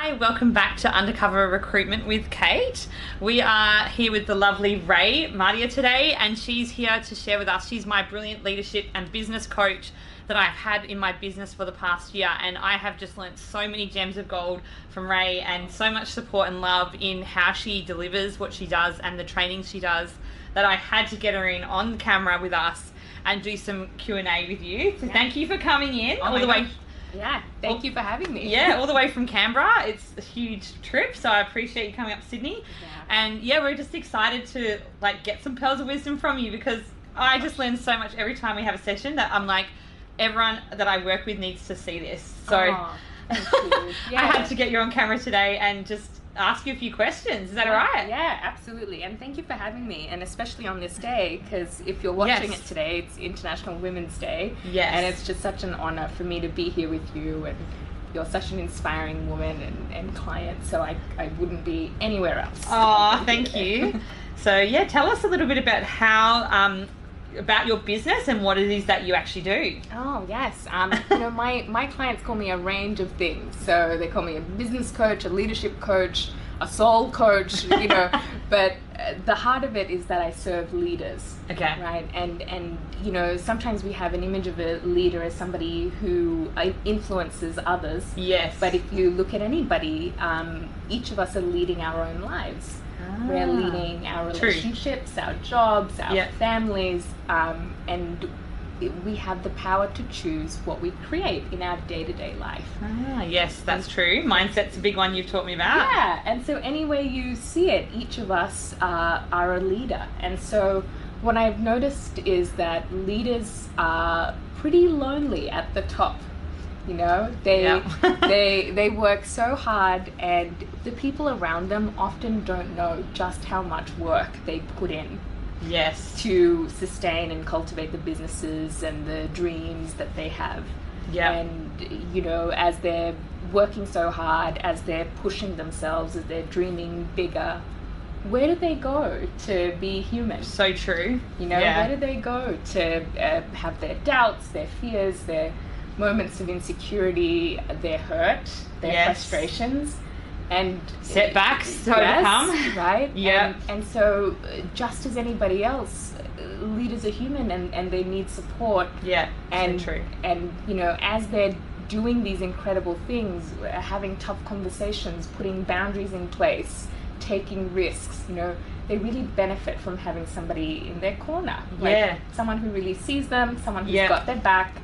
Hi, welcome back to Undercover Recruitment with Kate. We are here with the lovely Mardia today, and she's here to share with us. She's my brilliant leadership and business coach that I've had in my business for the past year, and I have just learnt so many gems of gold from Ray and so much support and love in how she delivers what she does and the training she does that I had to get her in on camera with us and do some Q&A with you. So thank you for coming in all the way. Yeah, thank you for having me. Yeah, all the way from Canberra. It's a huge trip, so I appreciate you coming up to Sydney. And we're just excited to get some pearls of wisdom from you, because I just learn so much every time we have a session that I'm like, everyone that I work with needs to see this. So thank you. I had to get you on camera today and just ask you a few questions. Is that all right? Yeah, absolutely. And thank you for having me, and especially on this day, because if you're watching it today, it's International Women's Day. Yes. And it's just such an honor for me to be here with you, and you're such an inspiring woman and client, so I wouldn't be anywhere else. Oh, thank you. So tell us a little bit about how about your business and what it is that you actually do. Oh, yes. My clients call me a range of things. So they call me a business coach, a leadership coach, a soul coach, but the heart of it is that I serve leaders. Okay. Right? And sometimes we have an image of a leader as somebody who influences others. Yes. But if you look at anybody, each of us are leading our own lives. We're leading our relationships, our jobs, our families, and we have the power to choose what we create in our day-to-day life. Yes, that's true. Mindset's a big one you've taught me about. Yeah, and so any way you see it, each of us are a leader. And so what I've noticed is that leaders are pretty lonely at the top. They work so hard, and the people around them often don't know just how much work they put in. Yes. To sustain and cultivate the businesses and the dreams that they have. Yeah. And as they're working so hard, as they're pushing themselves, as they're dreaming bigger, where do they go to be human? So true. Where do they go to have their doubts, their fears, their moments of insecurity, their hurt, their frustrations, and setbacks to overcome, right? Yeah. And so just as anybody else, leaders are human, and they need support. Yeah. And so true. And as they're doing these incredible things, having tough conversations, putting boundaries in place, taking risks, they really benefit from having somebody in their corner. Someone who really sees them, someone who's got their back,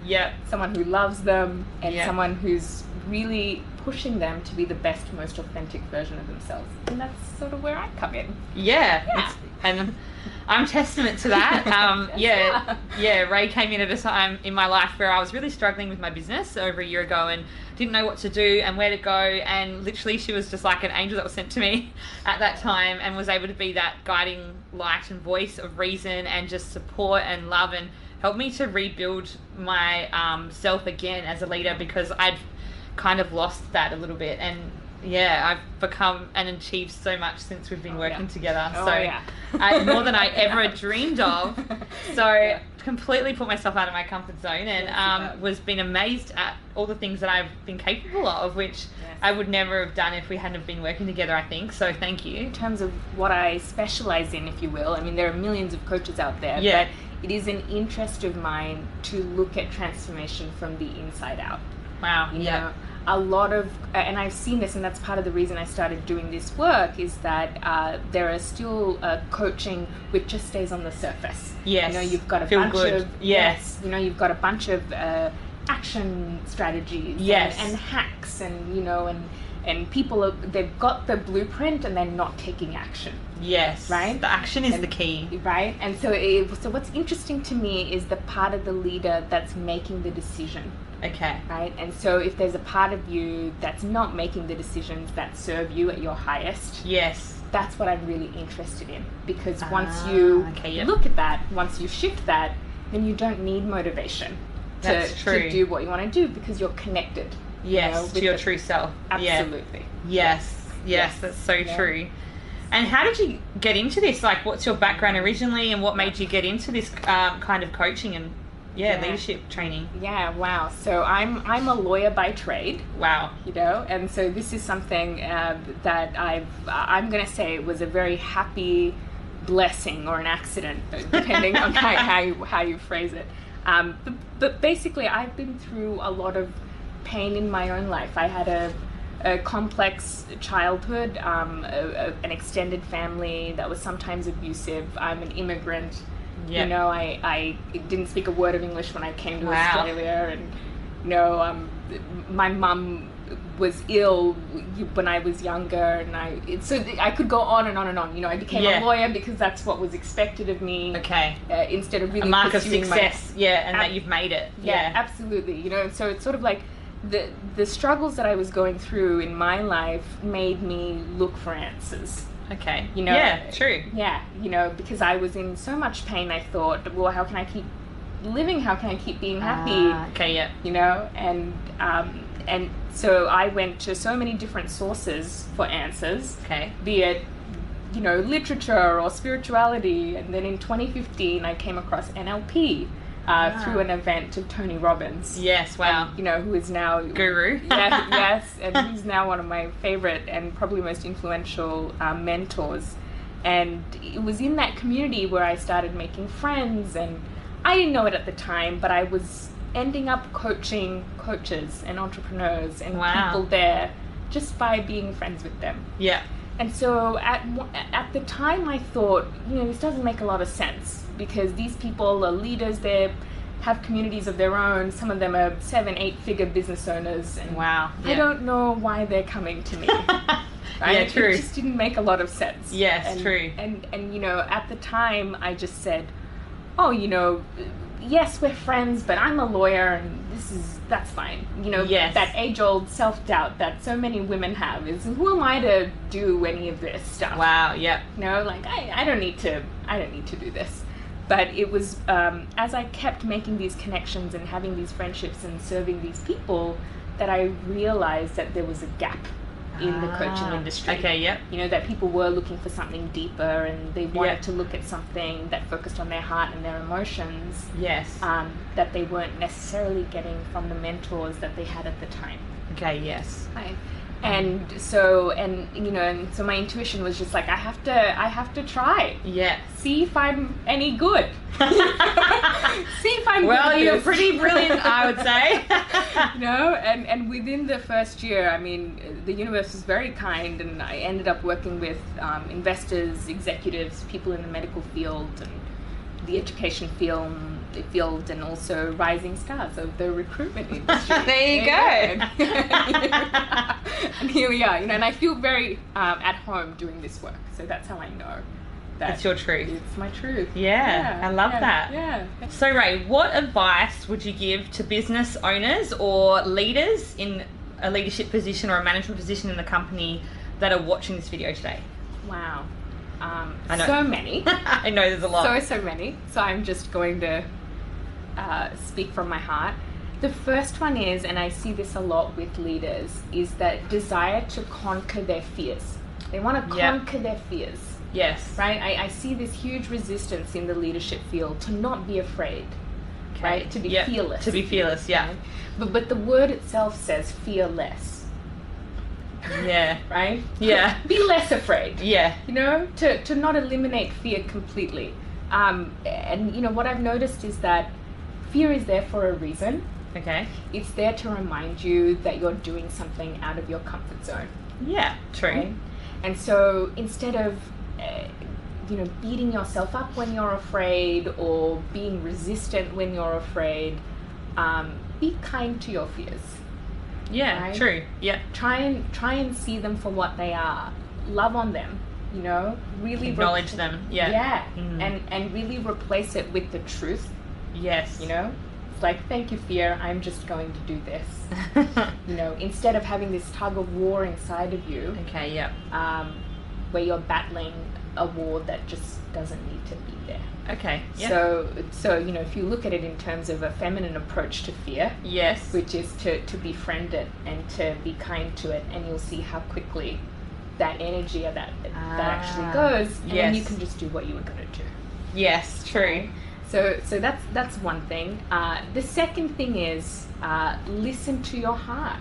someone who loves them, and someone who's really pushing them to be the best, most authentic version of themselves. And that's sort of where I come in. And I'm testament to that. Ray came in at a time in my life where I was really struggling with my business over a year ago and didn't know what to do and where to go, and literally she was just like an angel that was sent to me at that time, and was able to be that guiding light and voice of reason and just support and love, and help me to rebuild my self again as a leader, because I'd kind of lost that a little bit. And I've become and achieved so much since we've been working together. More than I ever dreamed of. So completely put myself out of my comfort zone, and was been amazed at all the things that I've been capable of, which I would never have done if we hadn't been working together, I think. So thank you. In terms of what I specialize in, if you will, there are millions of coaches out there, but it is an interest of mine to look at transformation from the inside out. Wow. A lot of, and I've seen this, and that's part of the reason I started doing this work, is that there are still coaching which just stays on the surface. Yes. You've got a bunch of you've got a bunch of action strategies and hacks, and people they've got the blueprint and they're not taking action. Yes. Right? The action is the key. Right? And so what's interesting to me is the part of the leader that's making the decision. Okay. Right? And so if there's a part of you that's not making the decisions that serve you at your highest, that's what I'm really interested in. Because once you look at that, once you shift that, then you don't need motivation to do what you want to do, because you're connected. To your true self. Absolutely. Yes, that's so true. And how did you get into this? What's your background originally, and what made you get into this kind of coaching and leadership training. Yeah, wow. So I'm a lawyer by trade. Wow. You know, and so this is something that I'm going to say was a very happy blessing or an accident, depending on how you phrase it. But basically, I've been through a lot of pain in my own life. I had a complex childhood, an extended family that was sometimes abusive. I'm an immigrant. Yep. You know, I didn't speak a word of English when I came to Australia, and you know, my mum was ill when I was younger, and so I could go on and on and on. You know, I became a lawyer because that's what was expected of me. Okay. Instead of really a mark of success, and that you've made it. Yeah, absolutely. You know, so it's sort of like the struggles that I was going through in my life made me look for answers. Okay. You know. Yeah, true. Yeah, you know, because I was in so much pain. I thought, well, how can I keep living? How can I keep being happy? Okay. Yeah. You know, and so I went to so many different sources for answers. Okay. Be it, you know, literature or spirituality. And then in 2015, I came across NLP through an event of Tony Robbins. Yes, wow. And, you know, who is now... Guru. Yes, and he's now one of my favorite and probably most influential mentors. And it was in that community where I started making friends, and I didn't know it at the time, but I was ending up coaching coaches and entrepreneurs and people there just by being friends with them. Yeah. And so at the time I thought, you know, this doesn't make a lot of sense because these people are leaders, they have communities of their own, some of them are 7-8 figure business owners, and I don't know why they're coming to me. Yeah, true. It just didn't make a lot of sense. Yes, true. And you know, at the time I just said, oh, you know, yes, we're friends, but I'm a lawyer and that's fine. You know, that age-old self-doubt that so many women have is, who am I to do any of this stuff? Wow, yeah. You know, like, I don't need to do this. But it was, as I kept making these connections and having these friendships and serving these people, that I realized that there was a gap in the coaching industry. Okay, yep. You know, that people were looking for something deeper and they wanted to look at something that focused on their heart and their emotions. Yes. That they weren't necessarily getting from the mentors that they had at the time. Okay, yes. Right. And so my intuition was just like, I have to try. Yeah. See if I'm any good. See if I'm good. Well, you're pretty brilliant, I would say. You know, and within the first year, I mean, the universe was very kind, and I ended up working with investors, executives, people in the medical field and the education field, and also rising stars of the recruitment industry. There you go. And here we are, you know, and I feel very at home doing this work. So that's how I know that it's your truth. It's my truth. Yeah, I love that. Yeah. So Ray, what advice would you give to business owners or leaders in a leadership position or a management position in the company that are watching this video today? Wow. I know. So many. I know there's a lot. So many. So I'm just going to speak from my heart. The first one is, and I see this a lot with leaders, is that desire to conquer their fears. They want to conquer their fears. Yes. Right? I see this huge resistance in the leadership field to not be afraid. Okay. Right? To be fearless. To be fearless, yeah. Right? But the word itself says fearless. Yeah. Right? Yeah. Be less afraid. Yeah. You know, to not eliminate fear completely. And you know, what I've noticed is that fear is there for a reason. Okay. It's there to remind you that you're doing something out of your comfort zone. Yeah, true. Right? And so instead of you know, beating yourself up when you're afraid or being resistant when you're afraid, be kind to your fears. Yeah, right? True. Yeah. Try and see them for what they are. Love on them, you know, really acknowledge them. Yeah. Yeah. And really replace it with the truth. Yes. You know? It's like, thank you, fear, I'm just going to do this. You know, instead of having this tug of war inside of you. Okay, yeah. Where you're battling a war that just doesn't need to be there. Okay. Yeah. So you know, if you look at it in terms of a feminine approach to fear, yes, which is to befriend it and to be kind to it, and you'll see how quickly that energy of that actually goes, and then you can just do what you were going to do. Yes, true. So that's one thing. The second thing is listen to your heart.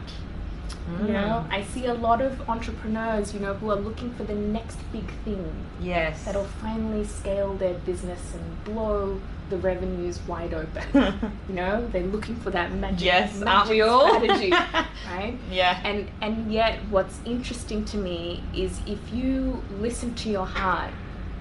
You know, I see a lot of entrepreneurs, who are looking for the next big thing. Yes. That'll finally scale their business and blow the revenues wide open. They're looking for that magic, aren't we all? strategy, right? Yeah. And yet, what's interesting to me is if you listen to your heart,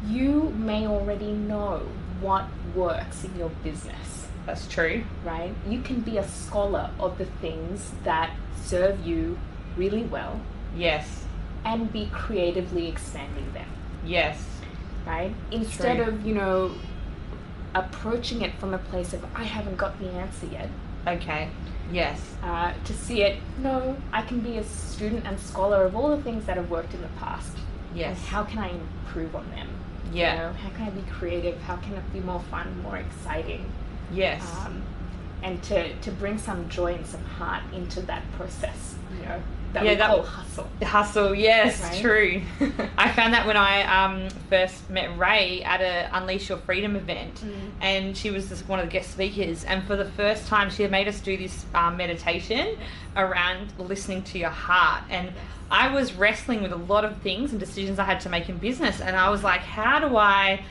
you may already know what works in your business. That's true. Right? You can be a scholar of the things that serve you really well. Yes. And be creatively expanding them. Yes. Right? Instead of, approaching it from a place of, I haven't got the answer yet. Okay. Yes. To see it, no, I can be a student and scholar of all the things that have worked in the past. Yes. And how can I improve on them? Yeah. How can I be creative? How can it be more fun, more exciting? Yes. And to bring some joy and some heart into that process, that we call hustle. Hustle, yes, right? True. I found that when I first met Ray at a Unleash Your Freedom event, and she was one of the guest speakers, and for the first time she had made us do this meditation around listening to your heart, and I was wrestling with a lot of things and decisions I had to make in business, and I was like, how do I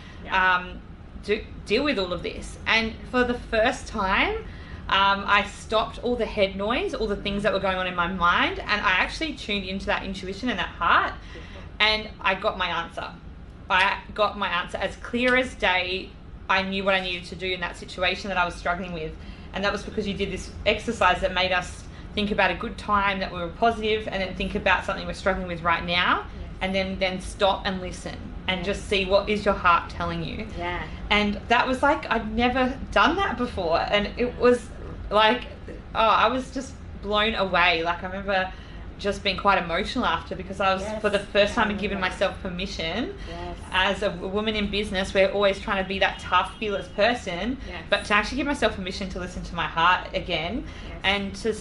deal with all of this? And for the first time, I stopped all the head noise, all the things that were going on in my mind, and I actually tuned into that intuition and that heart, and I got my answer. I got my answer as clear as day. I knew what I needed to do in that situation that I was struggling with, and that was because you did this exercise that made us think about a good time that we were positive, and then think about something we're struggling with right now, and then stop and listen and just see what is your heart telling you. Yeah. And that was like, I'd never done that before, and it was like, I was just blown away. Like, I remember just being quite emotional after, because I was for the first time given myself permission as a woman in business. We're always trying to be that tough, fearless person, but to actually give myself permission to listen to my heart again, and to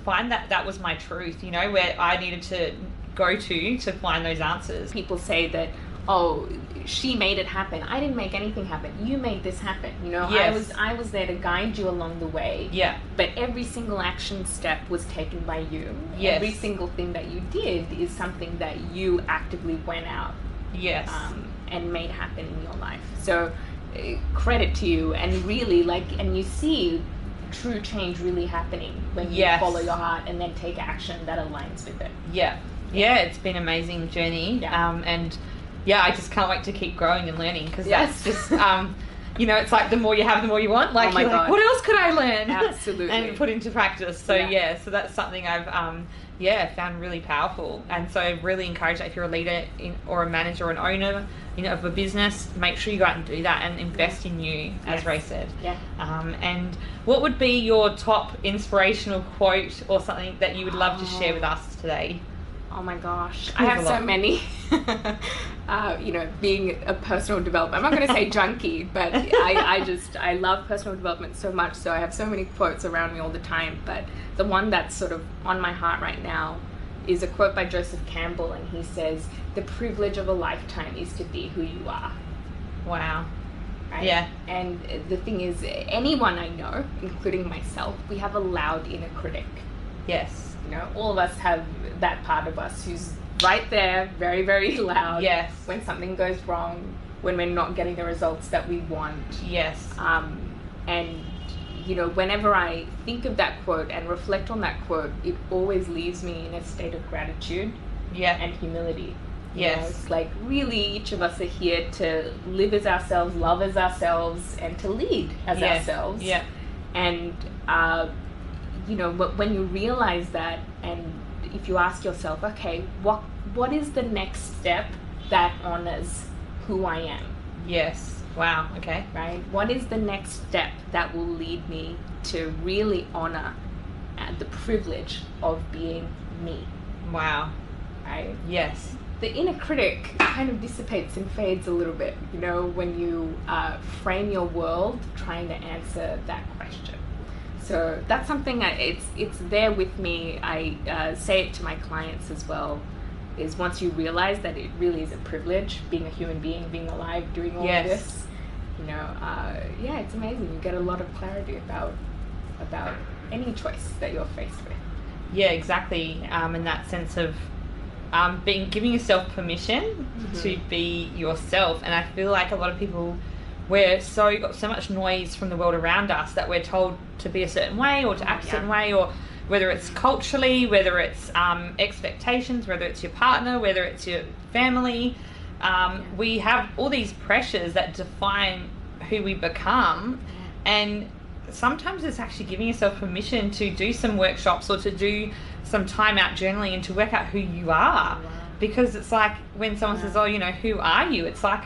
find that was my truth, where I needed to go to find those answers. People say that, oh, she made it happen. I didn't make anything happen. You made this happen. Yes. I was there to guide you along the way. Yeah. But every single action step was taken by you. Yes. Every single thing that you did is something that you actively went out. Yes. And made happen in your life. So credit to you, and really and you see true change really happening when you follow your heart and then take action that aligns with it. Yeah. Yeah, it's been an amazing journey. And I just can't wait to keep growing and learning, because that's just, it's like the more you have, the more you want. Like, you're like, what else could I learn? Absolutely. And put into practice. So, so that's something I've, found really powerful. And so I really encourage that if you're a leader or a manager or an owner, of a business, make sure you go out and do that and invest in you, as Ray said. Yeah. And what would be your top inspirational quote or something that you would love to share with us today? Oh my gosh, I have so many. Being a personal development, I'm not going to say junkie, but I love personal development so much, so I have so many quotes around me all the time. But the one that's sort of on my heart right now is a quote by Joseph Campbell, and he says, "The privilege of a lifetime is to be who you are." Wow. Right? Yeah. And the thing is, anyone I know, including myself, we have a loud inner critic. Yes. All of us have that part of us who's right there, very, very loud. Yes. When something goes wrong, when we're not getting the results that we want. Yes. And, whenever I think of that quote and reflect on that quote, it always leaves me in a state of gratitude and humility. Yes. It's like, really, each of us are here to live as ourselves, love as ourselves, and to lead as ourselves. Yeah. And, when you realize that, and if you ask yourself, okay, what is the next step that honors who I am? Yes. Wow. Okay. Right? What is the next step that will lead me to really honor the privilege of being me? Wow. Right? Yes. The inner critic kind of dissipates and fades a little bit, when you frame your world trying to answer that question. So that's something it's there with me. I say it to my clients as well, is once you realize that it really is a privilege, being a human being, being alive, doing all of this, yeah, it's amazing. You get a lot of clarity about any choice that you're faced with. Yeah, exactly. In that sense of giving yourself permission to be yourself. And I feel like a lot of people, got so much noise from the world around us that we're told to be a certain way or to act a certain way, or whether it's culturally, whether it's expectations, whether it's your partner, whether it's your family. We have all these pressures that define who we become, and sometimes it's actually giving yourself permission to do some workshops or to do some time out journaling and to work out who you are. Because it's like when someone says, oh, who are you? It's like,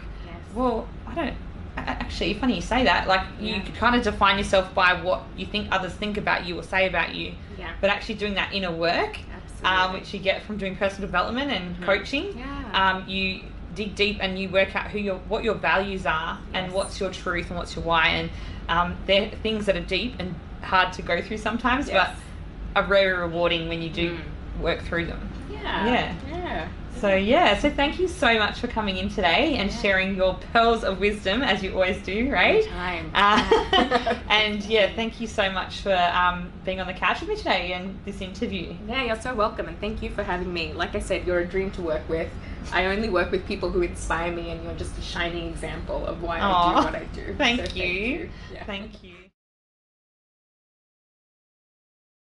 well, I don't actually, funny you say that, like you could kind of define yourself by what you think others think about you or say about you, but actually doing that inner work, which you get from doing personal development and coaching, you dig deep and you work out what your values are and what's your truth and what's your why, and they're things that are deep and hard to go through sometimes, but are very rewarding when you do work through them. So thank you so much for coming in today and sharing your pearls of wisdom, as you always do, right? And thank you so much for being on the couch with me today and this interview. Yeah, you're so welcome, and thank you for having me. Like I said, you're a dream to work with. I only work with people who inspire me, and you're just a shining example of why I do what I do. Thank you. Thank you.